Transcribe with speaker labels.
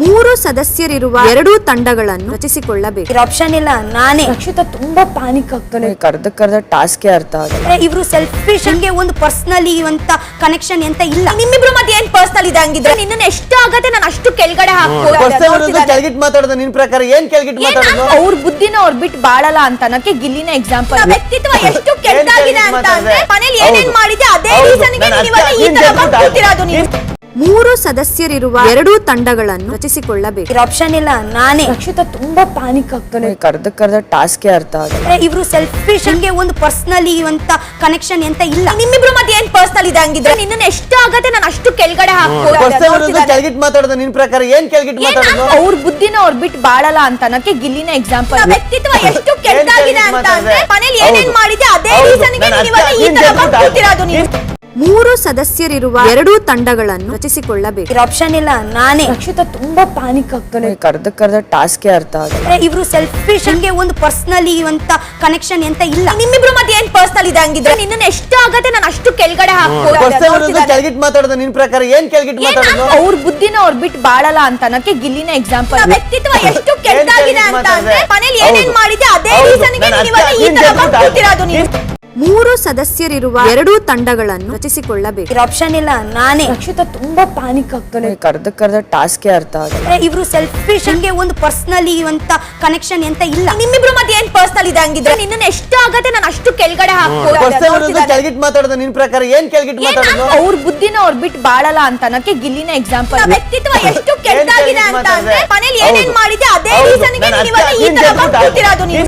Speaker 1: ಮೂರು ಸದಸ್ಯರಿರುವ ಎರಡು ತಂಡಗಳನ್ನು ರಚಿಸಿಕೊಳ್ಳಬೇಕು.
Speaker 2: ಆಪ್ಷನ್ ಇಲ್ಲ, ನಾನೇ.
Speaker 3: ರಕ್ಷಿತಾ ತುಂಬಾ ಪ್ಯಾನಿಕ್ ಆಗ್ತಾನೆ.
Speaker 4: ಕರ್ದ ಟಾಸ್ಕ್ ಅರ್ಥ ಆಗಲ್ಲ.
Speaker 2: ಇವ್ರು ಸೆಲ್ಫಿಶ್, ಹಂಗೆ ಒಂದು ಪರ್ಸನಲಿ ಅಂತ ಕನೆಕ್ಷನ್ ಅಂತ ಇಲ್ಲ.
Speaker 3: ನಿಮ್ಮಿಬ್ರು ಮತ್ತೆ ಏನ್ ಪರ್ಸನಲ್ ಇದೆ ಹಂಗಿದ್ರೆ? ನಿನ್ನ ಎಷ್ಟು ಆಗತ್ತೆ ನಾನು ಅಷ್ಟು ಕೆಳಗಡೆ
Speaker 4: ಕೆಳಗಿಟ್ ಮಾತಾಡೋದು ನಿನ್ ಪ್ರಕಾರ ಏನ್ ಕೆಳಗಿಟ್ ಮಾತಾಡೋದು?
Speaker 3: ಅವ್ರ ಬುದ್ಧಿನ ಅವ್ರ ಬಿಟ್ಟು ಬಾಳಲ್ಲ ಅಂತ ಅನ್ನಕ್ಕೆ ಗಿಲ್ಲಿನ ಎಕ್ಸಾಂಪಲ್. ವ್ಯಕ್ತಿತ್ವ ಎಷ್ಟು ಕೆಟ್ಟದಾಗಿದೆ ಅಂತ ಅಂದ್ರೆ ಮನೇಲಿ ಏನೇನ್ ಮಾಡಿದೆ ಅದೇ ರೀಸನ್ ಗೆ ನೀವು ಈ ತರ ಮಾಡ್ತಿರೋದು. ನೀವು
Speaker 1: ಮೂರು ಸದಸ್ಯರಿರುವ ಎರಡು ತಂಡಗಳನ್ನು ರಚಿಸಿಕೊಳ್ಳಬೇಕು.
Speaker 2: ಆಪ್ಷನ್ ಇಲ್ಲ, ನಾನೇ.
Speaker 3: ರಕ್ಷಿತಾ ತುಂಬಾ ಪ್ಯಾನಿಕ್ ಆಗ್ತಾನೆ.
Speaker 4: ಕರ್ದ ಟಾಸ್ಕ್ ಅರ್ಥ ಆಗಲ್ಲ.
Speaker 2: ಇವ್ರು ಸೆಲ್ಫಿಶ್, ಹಂಗೆ ಒಂದು ಪರ್ಸನಲಿ ಅಂತ ಕನೆಕ್ಷನ್ ಅಂತ ಇಲ್ಲ.
Speaker 3: ನಿಮ್ಮಿಬ್ರು ಮತ್ತೆ ಏನ್ ಪರ್ಸನಲ್ ಇದೆ ಹಂಗಿದ್ರೆ? ನಿನ್ನ ಎಷ್ಟು ಆಗತ್ತೆ ನಾನು ಅಷ್ಟು ಕೆಳಗಡೆ
Speaker 4: ಕೆಳಗಿಟ್ ಮಾತಾಡೋದು ನಿನ್ ಪ್ರಕಾರ ಏನ್ ಕೆಳಗಿಟ್ ಮಾತಾಡೋದು?
Speaker 3: ಅವ್ರ ಬುದ್ಧಿನ ಅವ್ರ ಬಿಟ್ಟು ಬಾಳಲ್ಲ ಅಂತ ಅನ್ನಕ್ಕೆ ಗಿಲ್ಲಿನ ಎಕ್ಸಾಂಪಲ್. ವ್ಯಕ್ತಿತ್ವ ಎಷ್ಟು ಕೆಟ್ಟದಾಗಿದೆ ಅಂತ ಅಂದ್ರೆ ಮನೇಲಿ ಏನೇನ್ ಮಾಡಿದೆ ಅದೇ ರೀಸನ್ ಗೆ ನೀವು ಈ ತರ ಮಾಡ್ತಿರೋದು. ನೀವು
Speaker 1: ಮೂರು ಸದಸ್ಯರಿರುವ ಎರಡು ತಂಡಗಳನ್ನು ರಚಿಸಿಕೊಳ್ಳಬೇಕು.
Speaker 2: ಆಪ್ಷನ್ ಇಲ್ಲ, ನಾನೇ.
Speaker 3: ರಕ್ಷಿತಾ ತುಂಬಾ ಪ್ಯಾನಿಕ್ ಆಗ್ತಾನೆ.
Speaker 4: ಕರ್ದ ಟಾಸ್ಕ್ ಅರ್ಥ ಆಗಲ್ಲ.
Speaker 2: ಇವ್ರು ಸೆಲ್ಫಿಶ್, ಹಂಗೆ ಒಂದು ಪರ್ಸನಲಿ ಅಂತ ಕನೆಕ್ಷನ್ ಅಂತ ಇಲ್ಲ.
Speaker 3: ನಿಮ್ಮಿಬ್ರು ಮತ್ತೆ ಏನ್ ಪರ್ಸನಲ್ ಇದೆ ಹಂಗಿದ್ರೆ? ನಿನ್ನ ಎಷ್ಟು ಆಗತ್ತೆ ನಾನು ಅಷ್ಟು ಕೆಳಗಡೆ
Speaker 4: ಕೆಳಗಿಟ್ ಮಾತಾಡೋದು ನಿನ್ ಪ್ರಕಾರ ಏನ್ ಕೆಳಗಿಟ್ ಮಾತಾಡೋದು?
Speaker 3: ಅವ್ರ ಬುದ್ಧಿನ ಅವ್ರ ಬಿಟ್ಟು ಬಾಳಲ್ಲ ಅಂತ ಅನ್ನಕ್ಕೆ ಗಿಲ್ಲಿನ ಎಕ್ಸಾಂಪಲ್. ವ್ಯಕ್ತಿತ್ವ ಎಷ್ಟು ಕೆಟ್ಟದಾಗಿದೆ ಅಂತ ಅಂದ್ರೆ ಮನೇಲಿ ಏನೇನ್ ಮಾಡಿದೆ ಅದೇ ರೀಸನ್ ಗೆ ನೀವು ಈ ತರ ಮಾಡ್ತಿರೋದು. ನೀವು
Speaker 1: ಮೂರು ಸದಸ್ಯರಿರುವ ಎರಡು ತಂಡಗಳನ್ನು ರಚಿಸಿಕೊಳ್ಳಬೇಕು.
Speaker 2: ಆಪ್ಷನ್ ಇಲ್ಲ, ನಾನೇ.
Speaker 3: ರಕ್ಷಿತಾ ತುಂಬಾ ಪ್ಯಾನಿಕ್ ಆಗ್ತಾನೆ.
Speaker 4: ಕರ್ದ ಟಾಸ್ಕ್ ಅರ್ಥ ಆಗಲ್ಲ.
Speaker 2: ಇವ್ರು ಸೆಲ್ಫಿಶ್, ಹಂಗೆ ಒಂದು ಪರ್ಸನಲಿ ಅಂತ ಕನೆಕ್ಷನ್ ಅಂತ ಇಲ್ಲ.
Speaker 3: ನಿಮ್ಮಿಬ್ರು ಮತ್ತೆ ಏನ್ ಪರ್ಸನಲ್ ಇದೆ ಹಂಗಿದ್ರೆ? ನಿನ್ನ ಎಷ್ಟು ಆಗತ್ತೆ ನಾನು ಅಷ್ಟು ಕೆಳಗಡೆ
Speaker 4: ಕೆಳಗಿಟ್ ಮಾತಾಡೋದು ನಿನ್ ಪ್ರಕಾರ ಏನ್ ಕೆಳಗಿಟ್ ಮಾತಾಡೋದು?
Speaker 3: ಅವ್ರ ಬುದ್ಧಿನ ಅವ್ರ ಬಿಟ್ಟು ಬಾಳಲ್ಲ ಅಂತ ಅನ್ನಕ್ಕೆ ಗಿಲ್ಲಿನ ಎಕ್ಸಾಂಪಲ್. ವ್ಯಕ್ತಿತ್ವ ಎಷ್ಟು ಕೆಟ್ಟದಾಗಿದೆ ಅಂತ ಅಂದ್ರೆ ಮನೇಲಿ ಏನೇನ್ ಮಾಡಿದೆ ಅದೇ ರೀಸನ್ ಗೆ ನೀವು ಈ ತರ ಮಾಡ್ತಿರೋದು. ನೀವು